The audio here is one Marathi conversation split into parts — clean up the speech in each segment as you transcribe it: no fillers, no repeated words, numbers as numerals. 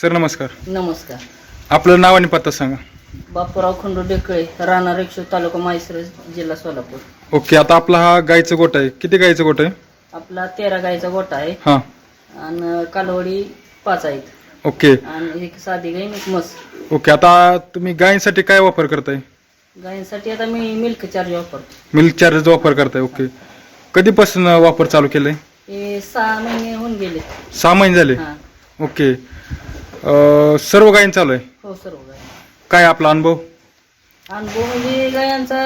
सर नमस्कार. नमस्कार. आपलं नाव आणि पत्ता सांगा. बापूराव खंडू डेकळे, राहणार रेक्षो, तालुका म्हैसर, जिल्हा सोलापूर. ओके. आता आपला हा गायचं गोट आहे, किती गायचं गोट आहे? आपला 13 गायचा गोठा आहे हां. आणि कालवडी 5 आहेत ओके आणि एक साधी गाय एक म्हस. ओके. आता तुम्ही गायींसाठी काय वापर करताय? गायींसाठी आता मी मिल्क चार्ज वापरतो. मिल्क चार्जरचा वापर करताय. ओके. कधीपासून वापर चालू केलाय? हे 6 महिने होऊन गेले. 6 महिने झाले. हा. ओके. सर्व गायीं चालू आहे? हो, सर्व गाय. काय आपला अनुभव? अनुभव म्हणजे गायांचा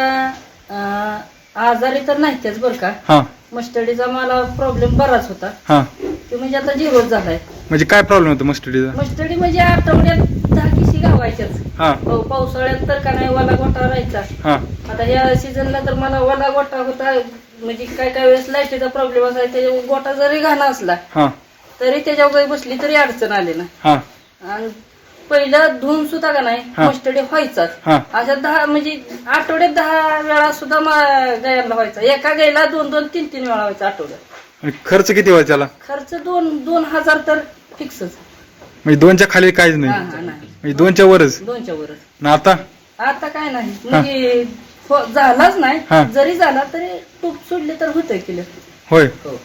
आजारी तर नाही त्याच बरं का. हां मस्टडीचा मला प्रॉब्लेम बराच होता. हां. ते म्हणजे आता झिरोच झालाय. म्हणजे काय प्रॉब्लेम होता मस्टडीचा? मस्टडी म्हणजे आठवड्यात 10 किशी गावायच्याच. हां हो, पावसाळ्यात तर का नाही वाला गोठा राहायचा. हां. आता ह्या सीझनला तर मला वाला गोठा होता. म्हणजे काय काय वेळेस लाईटीचा प्रॉब्लेम असायचा. त्याच्या गोठा जरी घाणा असला हां तरी त्याच्यावर काही बसली तरी अडचण आली ना. हां आणि पहिलं धुवून सुद्धा का नाही हा. मस्टडी व्हायचाच. हां. अशा 10 म्हणजे आठवड्यात 10 वेळा सुद्धा गायांना व्हायचा. एका गायला 2-2, 3-3 वेळा व्हायचा आठवड्यात. आणि खर्च किती व्हायचा त्याला? खर्च 2,000 तर फिक्सच. म्हणजे 2च्या खाली काहीच नाही? हा हा, नाही, म्हणजे 2च्या वरच? 2च्या वरच. ना आता? आता काय नाही म्हणजे झालाच हा. नाही. जरी झाला तरी तूप सोडले तर होतंय केलं. होय. हो.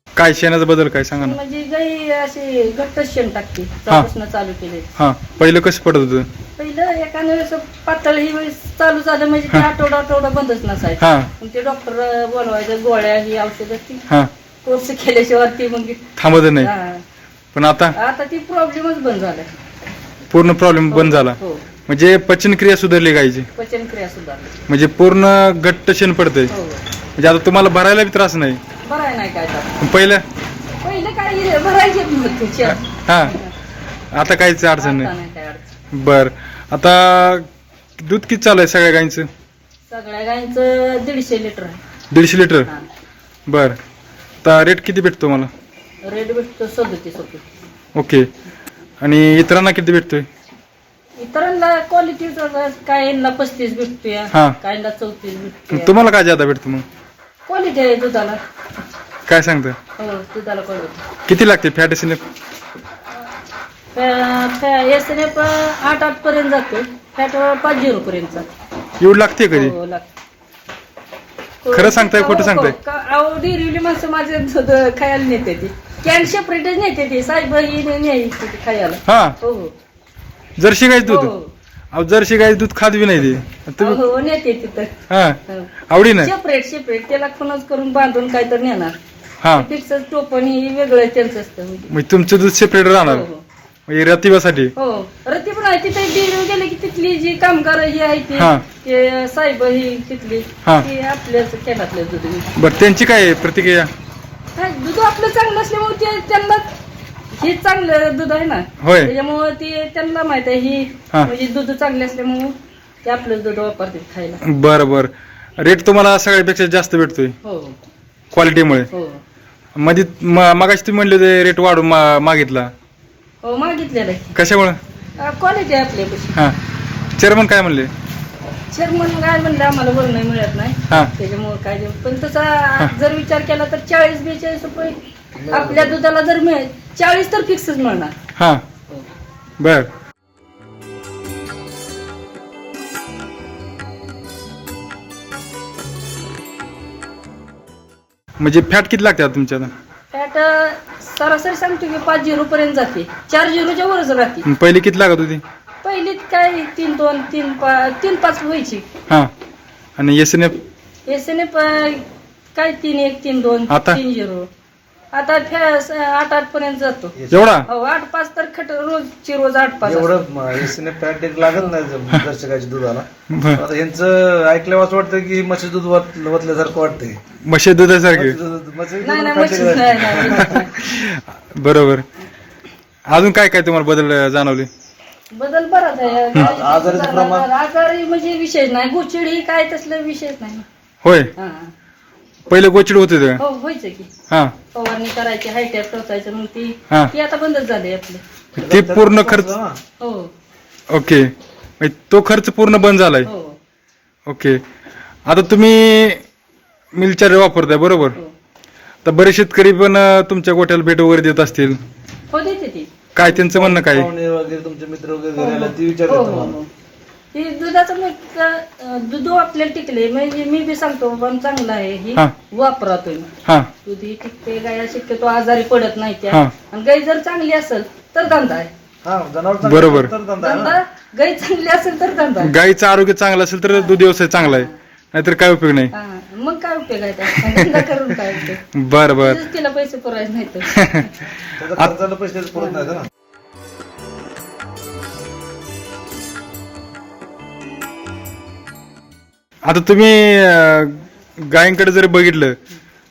काय शेणाचा बदल काय सांगा ना. म्हणजे गाई अशी घट्ट शेण टाकते त्यापासून चालू केले. हां. पहिलं कसं पडत होतं? पहिलं एखाद्या वेळेस पातळ ही वेळेस चालू झालं म्हणजे ते आठवडा बंदच नसायचं. हां मग ते डॉक्टर बोलवायचं, गोळ्या ही औषधं ती हां. कोर्स केल्याशिवाय ती मग थांबत नाही. हा. पण आता आता ती प्रॉब्लेमच बंद झाला. पूर्ण प्रॉब्लेम बंद झाला. हो, म्हणजे पचनक्रिया सुधारली गायची. पचनक्रिया सुधारली. म्हणजे पूर्ण घट्ट शेण पडतंय. हो, म्हणजे आता तुम्हाला भरायला बी त्रास नाही. बरं आहे नाही काय तर. पहिलं पहिलं काय भरायचे तुमच्या. हां. आता काहीच अडचण नाही. नाही काय अडचण. बर. आता दूध किती चालू आहे सगळ्या गायींचं? सगळ्या गायींचं 150 लिटर आहे. 150 लिटर? हा. बर. आता रेट किती भेटतो मला? रेट भेटतो 37 रुपये. ओके. आणि इतरांना किती भेटतोय? इतरांना क्वालिटीचा काय यांना 35 भेटतोय, हा. काहींना 34 भेटतोय. तुम्हाला काय ज्यादा भेटतो मग? क्वालिटी आहे दुधाला. काय सांगता? हो, दुधाला क्वालिटी. किती लागते फॅट एसिने? एसएनएफ 8 पर्यंत जातो. फॅट 50 पर्यंतचा. एवढं लागते कधी? हो, लागतो. खरं सांगताय खोटं सांगताय? डिरिवली माणसं माझे दूध खायला नेते ती. कॅन सेपरेटच नेते ती. साहेब ही न्यायची ती खायला. हा. हो हो. जर्सी गायचं दूध? हो. अहो जर्सी गायचं दूध खात बी नाही ते तुम्ही. हो, नेते तिथं. हा. हो. आवडी नाही? सेपरेट त्याला खुनच करून बांधून काय तर नेणार. हा. फिक्स टोपण ही वेगळं त्यांचं असतं. म्हणजे तुमचं दूध सेपरेट राहणार हो, हो. म्हणजे रतिबासाठी? हो, रती पण आहे तिथे. डिलिव्हरी गेले की तिथली जी कामगार ही आहे ती हा. ते साहेब ही तिथली हा. ती आपल्याच केलातलं दूध विकते. बर. त्यांची काय प्रतिक्रिया? काय दूध आपलं चांगलं असल्यामुळे ते त्यांना हे चांगलं दूध आहे ना. होय. त्याच्यामुळे ते त्यांना माहित आहे ही हा. म्हणजे दूध चांगले असल्यामुळे ते आपलं दूध वापरतात खायला. बर बर. रेट तुम्हाला सगळ्यापेक्षा जास्त भेटतोय हो क्वालिटीमुळे? हो मध्ये मगाशी तुम्ही म्हणले होते रेट वाढून मागितला, हो, मागितलेलं आहे. कशामुळे? क्वालिटी आहे आपल्यापाशी. हा. चेअरमन काय म्हणले? शर्मन काय म्हणलं आम्हाला बरं नाही मिळत नाही. हा. त्याच्यामुळे काय देऊ. पण तसा जर विचार केला तर 40-42 रुपये आपल्या दुधाला जर मिळेल 40 तर फिक्सच मिळणार. हा. बर. म्हणजे फॅट किती लागते आता तुमच्या? फॅट सरासरी सांगतो की 50 पर्यंत जाते. 40च्या वरच राहते. पहिली किती लागत होती? पहिली काय 3-2, 3-5 व्हायची. हा. आणि एसएनएफ? एसएनएफ काय 3-1, 3-2, आता? 3-0. आता 8 पर्यंत जातो. एवढा? हो, 8-5 तर रोजची रोज 8-5. एवढं एसने फॅट एक लागत नाही दर्शकाच्या दुधाला. बर. आता यांचं ऐकल्यावर असं वाटतं की म्हशी दूध वतल्यासारखं वाटतंय. म्हशी दुधासारखे? नाही नाही मशीन नाही नाही. बरोबर. अजून काय काय तुम्हाला बदल जाणवले? बदल बराच आहे. आजारीचं प्रमाण? आजारी म्हणजे विशेष नाही. गुचिड ही काय तसलं विशेष नाही. होय. हा. पहिले गोचिड होते का? हो, व्हायचं की हा. फवारणी करायची, हायटॅप टोचायचं. मग हा. ती आता बंदच झाली आपलं. ते पूर्ण खर्च? हो ओके. म्हणजे तो खर्च पूर्ण बंद झालाय? हो ओके. आता तुम्ही मिलचार्जर वापरताय बरोबर? हो. आता बरेच शेतकरी पण तुमच्या गोट्याला भेट वगैरे देत असतील, हो देते ती. काय त्यांचं म्हणणं काय? पाहुणे वगैरे तुमचे मित्र वगैरे हो, घरी आले, ती हो, विचारतात हो, तुम्हाला. हो. ही दुधाचं मग दूध आपल्याला टिकले म्हणजे मी बी सांगतो बाबा चांगलं आहे ही हा. वापरा तुम्ही. हा दूध ही टिकते, गाय शक्यतो आजारी पडत नाही त्या. हा. आणि गाय जर चांगली असेल तर धंदा आहे. हा, जनावर बरोबर. तर धंदा आहे ना. धंदा गाय चांगली असेल तर धंदा आहे. गाईचं आरोग्य चांगलं असेल तर दूध व्यवसाय चांगला आहे, नाहीतर काय उपयोग नाही. हा, मग काय उपयोग आहे त्याचा? धंदा करून काय उपयोग? बर बर. तिथेच तिला पैसे पुरायचे नाही तर. त्याचा खर्चाला पैसे पुरत नाही ना. आता तुम्ही गायींकडे जरी बघितलं,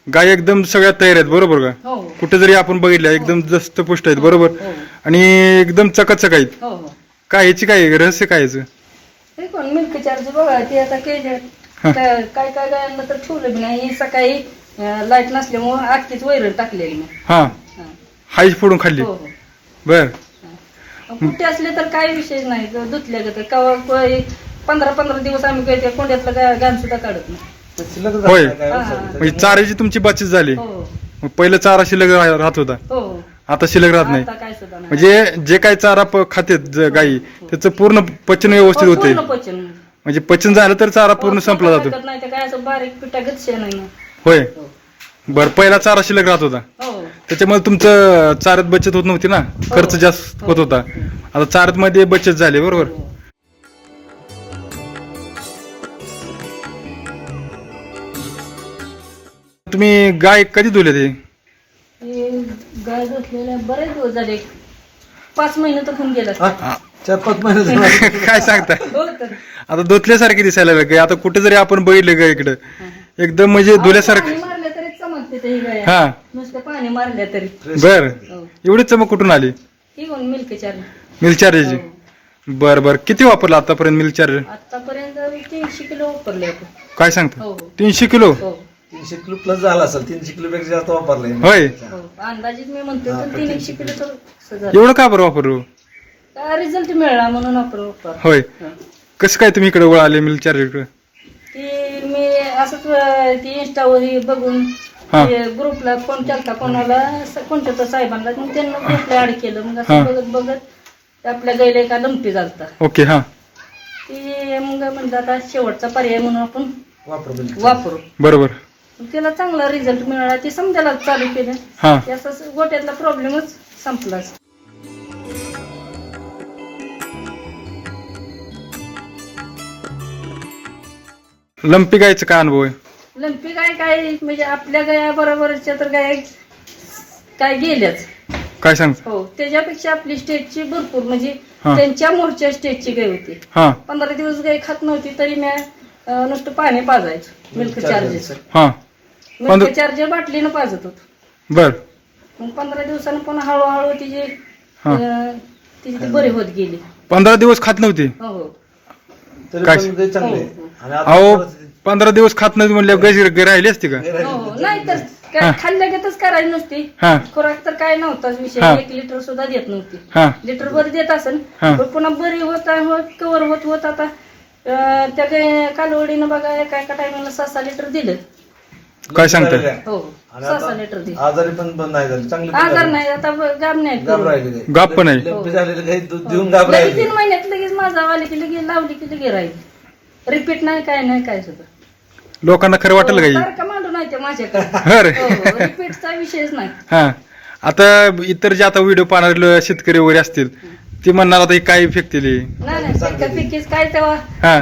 गाय एकदम सगळ्यात तयार आहेत बरोबर का? हो कुठे जरी आपण बघितल्या एकदम दस्तपुष्ट आहेत बरोबर, हो आणि एकदम चकाचक आहेत. हो हो. काय याची काय रहस्य काय याचं? हे कोण मिल्क चार्ज बघा ते आता काय काय गायांना तर ठेवलं बी नाही. सकाळी लाईट नसल्यामुळं आखीच वैरण टाकलेली मी. हा हा. हाईच फोडून खाल्ली. हो हो. बर. कुठे असले तर काही विषय नाही, धुतल्या गेलं कवा 15-15 दिवस आम्ही काय त्या कोंड्यातलं गाण सुद्धा काढत नाही. ते शिल्लकच होय. असतं काय हा. वर्षात. म्हणजे चाऱ्याची तुमची बचत झाली. हो मग पहिलं चारा शिल्लक राहत होता, हो. आता शिल्लक राहत नाही. आता काय सुद्धा नाही. म्हणजे जे काही चारा खातेत गायी त्याचं पूर्ण पचन व्यवस्थित हो, होते. पूर्ण पचन. म्हणजे पचन झालं तर चारा पूर्ण संपला जातो. हरकत नाही तर काय असं बारीक पिठागत शे नाही ना. होय. हो. बर, पहिला चारा शिल्लक राहत होता, हो त्याच्यामुळे तुमचं चाऱ्यात बचत होत नव्हती ना, खर्च जास्त होत होता. आता चाऱ्यात मध्ये बचत झाली बरोबर. हो. तुम्ही गाय कधी धुले ते? हे गाय धुतलेल्या बरेच दिवस झाले, 5 महिने तर होऊन गेला. हा? 4-5 महिने झाले. काय सांगता? हो तर. आता धुतल्यासारखी दिसायला लागली. आता कुठे जरी आपण बघितलं गाय इकडं एकदम म्हणजे धुल्यासारखं. पाणी मारल्या तरी चमकते ते ही गाय. हा नुसतं पाणी मारल्या तरी. बर. हो. एवढी चमक कुठून आली? ही कोण मिल्क चार्ज. मिल्क चार्जची. बर बर. किती वापरलं आतापर्यंत मिल्क चार्ज? आतापर्यंत 300 किलो वापरले आपण. काय सांगता? हो 300 किलो? हो 300 किलो प्लस झाला असेल, 300 किलो पेक्षा जास्त वापरलंय. होय. हो. अंदाजित मी म्हणते हा, तर 300 किलो तर असं झालं. एवढं का बरं वापरू? काय रिझल्ट मिळाला म्हणून वापर. होय. हा. कसं काय तुम्ही इकडे वळाले मिल्क चार्ज इकडे? ती मी असंच ती इंस्टावर हे बघून हा. ग्रुपला फोन केलता कोणाला, कोणत्या तर साहेबांना, मग त्यांना ग्रुपला ऍड केलं. मग हा. असं बघत बघत आपल्या गायला एका लंपी झालता. ओके. हा ती मग म्हणलं आता शेवटचा पर्याय म्हणून आपण वापरू. बरोबर. मग त्याला चांगला रिझल्ट मिळाला. ती समजायला चालू केलं. हा त्याचा गोट्यातला प्रॉब्लेमच संपला. लंपी गायचं काय अनुभव आहे? लंपी गाय काय म्हणजे आपल्या गाया बरोबरच्या तर गाय काय गेल्याच. काय सांगता? हो त्याच्यापेक्षा आपली स्टेजची भरपूर म्हणजे हा. त्यांच्या मोर्च्या स्टेजची गाय होती. हा 15 दिवस गाय खात नव्हती तरी मी नुसतं पाणी पाजायचं मिल्क चार्जेचं. हा मिल्क चार्जर बाटलीनं पाजत होतो. बर. मग 15 दिवसानं पुन्हा हळूहळू तिची हा. तिची ती बरी होत गेली. 15 दिवस खात नव्हती? हो हो तरी काय? पण ते चांगले. हो, हो. आणि आता अहो परिस्थिती- 15 दिवस खात नव्हती म्हणल्यावर राहिली असती का? हो नाही तर हा. काय खाल्ल्यागतच करायची नसती. हा खुराक तर काय नव्हताच विषय. हा. 1 लिटर सुद्धा देत नव्हती. हा लिटर भर देत असेल हा. पण पुन्हा बरी होत कवर होत आता त्या कालवडीनं बघा एका टायमाला 6-6 लिटर दिलं. काय सांगता? हो आणि 6-6 आता लिटर दिलं. आजारी पण बंद नाही झाले, चांगले पण आजार झाले. नाही आता गाब नाही गाभ करू. राहिले काही. गाभ पण आहे. लंपी झालेले काही दूध देऊन गाभ लगेच राहिले. 3 महिन्यात लगेच माझा आले की लगेच लावली की लगेच राहील. रिपीट नाही काय सुद्धा. लोकांना खरं वाटेल काही? सारखं मांडू नाही ते माझ्याकडे. अरे रिपीटचा विषयच नाही. हा. आता इतर जे आता व्हिडिओ पाहणारे शेतकरी वगैरे असतील ते म्हणणार आता ही काय इफेक्ट दिली. नाही पिकीच काय तेव्हा. हा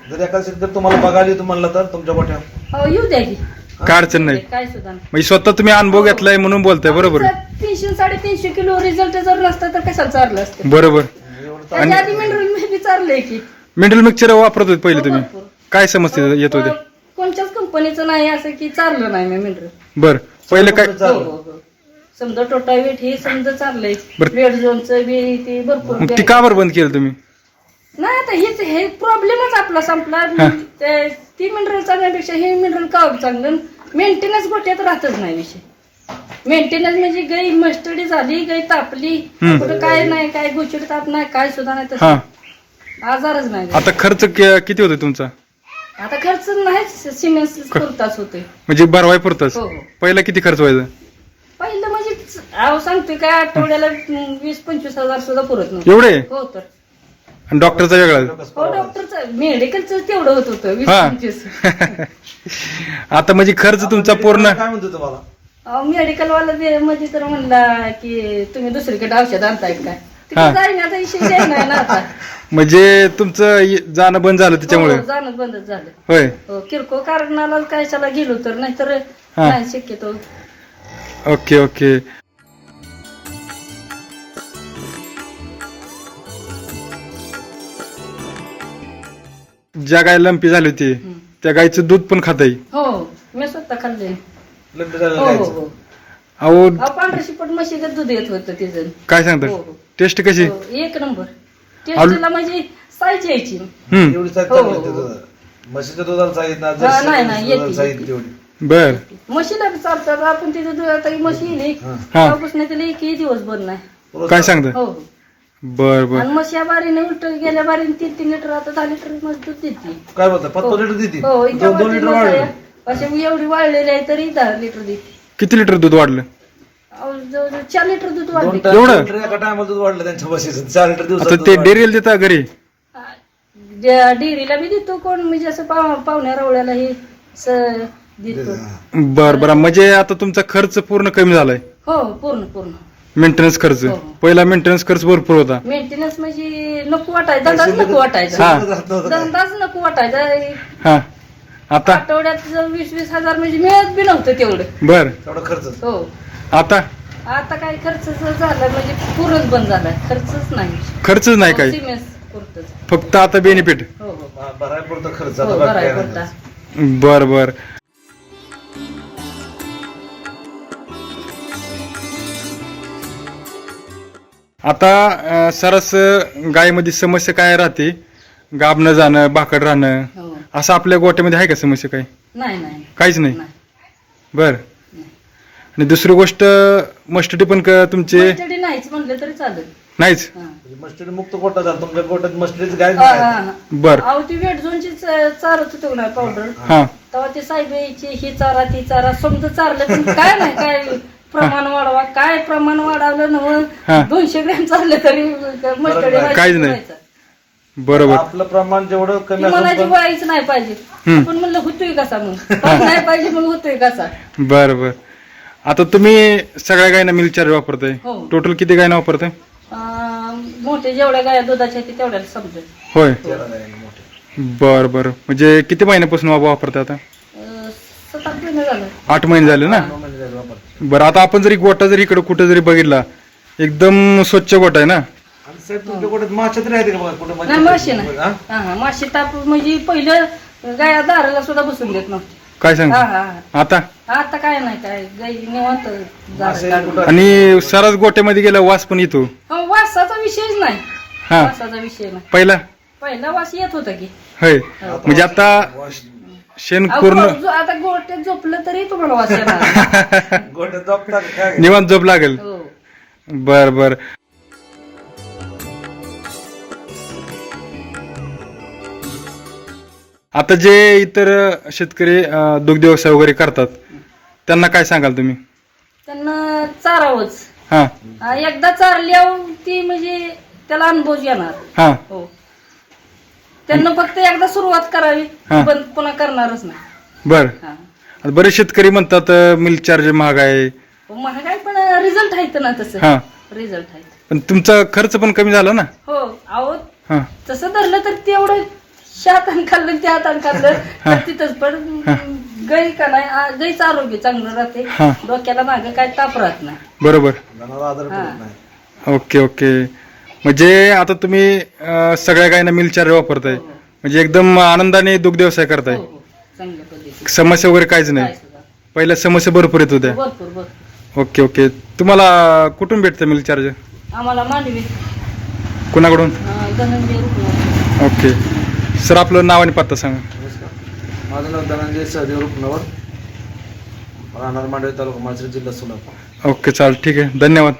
जर एखादा शेतकरी तुम्हाला बघायला येतो म्हणलं तर तुमच्या गोठ्या हो येऊ द्या की काय अडचण नाही. काय सुद्धा नाही. म्हणजे स्वतः तुम्ही अनुभव घेतलाय म्हणून बोलताय बरोबर. 300-350 किलो रिझल्ट जर नसता तर कशाला चाललं असतं. बरोबर. त्याच्या आधी मिनरल मी बी चाललंय की. मिनरल मिक्सचर वापरत होते पहिले हो, तुम्ही? भरपूर. काय समस्या येत होत्या? कोणत्याच कंपनीचं नाही असं की चाललं नाही मी मिनरल. बर. पहिलं काय? हो. समजा टोटावेट हे समजा चाललंय. बरं. रेड झोनचं बी ते भरपूर मग ती का बरं बंद केलं तुम्ही? नाही आता हेच हे प्रॉब्लेमच आपला संपला. ती मिनरल चालण्यापेक्षा हे मिनरल का चांगलं. मेंटेनन्स गोट्यात राहतच नाही विषय. मेंटेनन्स म्हणजे गाई मस्टडी झाली, गाई तापली, कुठं काय नाही, काय गोचिड ताप नाही, काय सुद्धा नाही, हा. तसं आजारच नाही. आता खर्च किती होतो तुमचा? आता खर्च नाहीच सिमेंट पुरताच होतोय. म्हणजे भरवाय पुरतच. हो हो. पहिला किती खर्च व्हायचा? पहिलं म्हणजे अहो सांगतोय काय आठवड्याला 20-25 हजार सुद्धा पुरत नव्हतं. एवढे? हो तर. आणि डॉक्टरचा वेगळा? हो डॉक्टरचं मेडिकलचं तेवढं होत होतं हा. 20-25. आता म्हणजे खर्च तुमचा पूर्ण? काय म्हणतो तुम्हाला? अहो मेडिकल वाला मध्ये तर म्हणला की तुम्ही दुसरीकडे औषध आणताय काय? हा. तिकडे जाईन आता विषय नाही ना आता. म्हणजे तुमचं जाणं बंद झालं त्याच्यामुळे? हो, जाणं बंदच झालं. होय. हो, किरकोळ कारणाला कशाला गेलो तर नाहीतर हा. नाही शक्यतो. Okay okay. ज्या गाय लंपी झाली होती त्या गायचं दूध पण खाता येईल? हो मी स्वतः खाल्ले. लग्न झालं हो हो गायचं. हो. अहो पांढऱ्या शिपट म्हशीचं दूध येत होतं तिचं. काय हो, सांगता? हो. टेस्ट कशी? हो, एक नंबर. टेस्टला म्हणजे साईज यायची. हम्म. एवढी साईज हो, चांगली हो, आहे हो. त्याचं. म्हशीच्या दुधाला साईज ना हा, नाही, नाही, येते, साईज येते. तेवढी. बर. म्हशीला बी चालतात आपण तिथं दूध आता ही म्हशी येईल हा. हा. तेव्हापासून तिला एकही दिवस बंद नाही. काय सांगता? हो हो. बर बर. आणि म्हशी या बारीने उलट गेल्या बारीने 3-3 लिटर आता 10 लिटर म्हशी दूध देते. काय बोलता? 5 हो. लिटर देते? हो 2 लिटर वाढलं. असे एवढी वाढलेली आहे तरी 10 लिटर देते. किती लिटर दूध वाढलं? अहो, जवळजवळ 4 लिटर दूध 2 वाढले. एवढं? लिटर एका टायमाला दूध वाढलं त्यांच्या म्हशीचं. 4 लिटर दिवसात आता दूध ते वाढलं. डेअरीला देता घरी? डेअरीला बी देतो कोण म्हणजे असं पाहुण्या रवळ्याला हे देतो. बर बर. म्हणजे आता तुमचा खर्च पूर्ण कमी झालाय? हो पूर्ण पूर्ण. मेंटेनन्स खर्च? हो. पहिला मेंटेनन्स खर्च भरपूर होता. मेंटेनन्स म्हणजे नको वाटायचा, धंदाच नको वाटायचा. हा. धंदाच नको वाटायचा. हा. आता? आठवड्यात 20-20 हजार म्हणजे मिळत बी नव्हतं तेवढं. बर. तेवढा खर्च. हो. आता? आता काय खर्च झाला म्हणजे पूर्णच बंद झालाय. खर्चच नाही. खर्चच नाही काही? सिमेंट पुरतच. फक्त आता बेनिफिट? हो हो. भराय पुरता खर्च. हो आता बाकी बराय काय पुरता. नाही. बर बर. आता सरस गायमध्ये समस्या काय राहते? गाबणं जाणं, भाकड राहणं, हो. असं आपल्या गोट्यामध्ये आहे का समस्या काही? नाही नाही काहीच नाही? नाही. बर. आणि दुसरी गोष्ट मस्टडी पण तुमचे मस्टडी नाहीच म्हणलं तरी चालेल. नाहीच? हा. मस्टडी मुक्त गोठा झाला तुमच्या गोठ्यात. मस्टडीच गाय हा, हा, नाही. हा. बर. अहो ती वेट झोनची चारत होतो ना पावडर. हा. तेव्हा ते साहेब यायची ही चारा ती चारा समजा चारलं पण काय नाही काय प्रमाण वाढवा काय प्रमाण वाढवलं हा. नव 200 ग्रॅम चाललं तरी मस्टडी काहीच नाही. बरोबर. आपलं प्रमाण जेवढं कमी मनाची असेल पण गोळायच नाही पाहिजे. हम्म. पण म्हणलं होतोय कसा मग नाही पाहिजे मग होतोय कसा. बर बर. आता तुम्ही सगळ्या गायना मिल्क चार्ज वापरताय? हो. टोटल किती गायना वापरताय? मोठे जेवढ्या गाया दुधाच्या ते तेवढ्याला समजेल. होय. 13 गाय आहे मोठे. बर बर. म्हणजे किती महिन्यापासून वापरताय आता? 7-8 महिने झालं. 8 महिने झाले ना? 9 महिने झाले वापरते. बरं. आता आपण जरी गोटा जरी इकडे कुठे जरी बघितला एकदम स्वच्छ गोटा आहे ना? आणि साहेब तुमच्या गोठ्यात माशा तरी आहेत का बघा? कुठं नाही माशी हा? नाही. हा हा माशी ताप म्हणजे पहिलं गाया दाराला सुद्धा बसून देत नव्हती. काय हा सांगता? हा हा. आता? आता काय नाही काय गाई निवांत मासे दारात कुठं- आणि सरस गोट्यामध्ये गेला वास पण येतो? हो, वासाचा विषयच नाही. हा. वासाचा विषय नाही. पहिला? पहिला वास येत होता की. होय. हो. म्हणजे आता शेण अहो, पूर्ण आता गोट्यात झोपलं तरी तुम्हाला वास येणार. गोठ्यात झोपता का काय? निवांत झोप लागेल? हो. बर बर. आता जे इतर शेतकरी दुग्ध व्यवसाय वगैरे करतात त्यांना काय सांगाल तुम्ही? त्यांना चारावंच. हा. एकदा चारल्यावर ती म्हणजे त्याला अनुभव येणार. हा. हो. त्यांना फक्त एकदा सुरुवात करावी हा. बंद पुन्हा करणारच नाही. बर. हा. आता बरेच शेतकरी म्हणतात मिल्क चार्ज महाग आहे. हो, महागाई पण रिझल्ट आहेत ना तसं. हा. रिझल्ट आहेत. पण तुमचा खर्च पण कमी झाला ना? हो अहो हा. तसं धरलं तर तेवढं हातान खाल्लं त्या हातान खाल्लं हा. तर तिथंच पण गाई का नाही गाईचं आरोग्य चांगलं राहते. हा. डोक्याला मागे काय ताप राहत नाही. बरोबर. जनावरं आजार हा. पडत नाही. Okay okay. म्हणजे आता तुम्ही सगळ्या गायना मिल्क चार्ज वापरताय हो, हो. म्हणजे एकदम आनंदाने दुग्ध व्यवसाय करताय? हो, हो. चांगल्या पद्धतीने समस्या वगैरे काहीच काय नाही? सुद्धा. पहिल्या समस्या भरपूर येत होत्या? भरपूर भरपूर. Okay okay. तुम्हाला कुठून भेटतं मिल्क चार्ज? आम्हाला मांडवी कुणाकडून? धनंजय रुपये. ओके सर, आपलं नाव आणि पत्ता सांगा. नमस्कार. माझं नाव धनंजय सहदेव रुपनवर, राहणार मांडवे, तालुका माळशिरस, जिल्हा सोलापूर. ओके चालेल, ठीक आहे, धन्यवाद.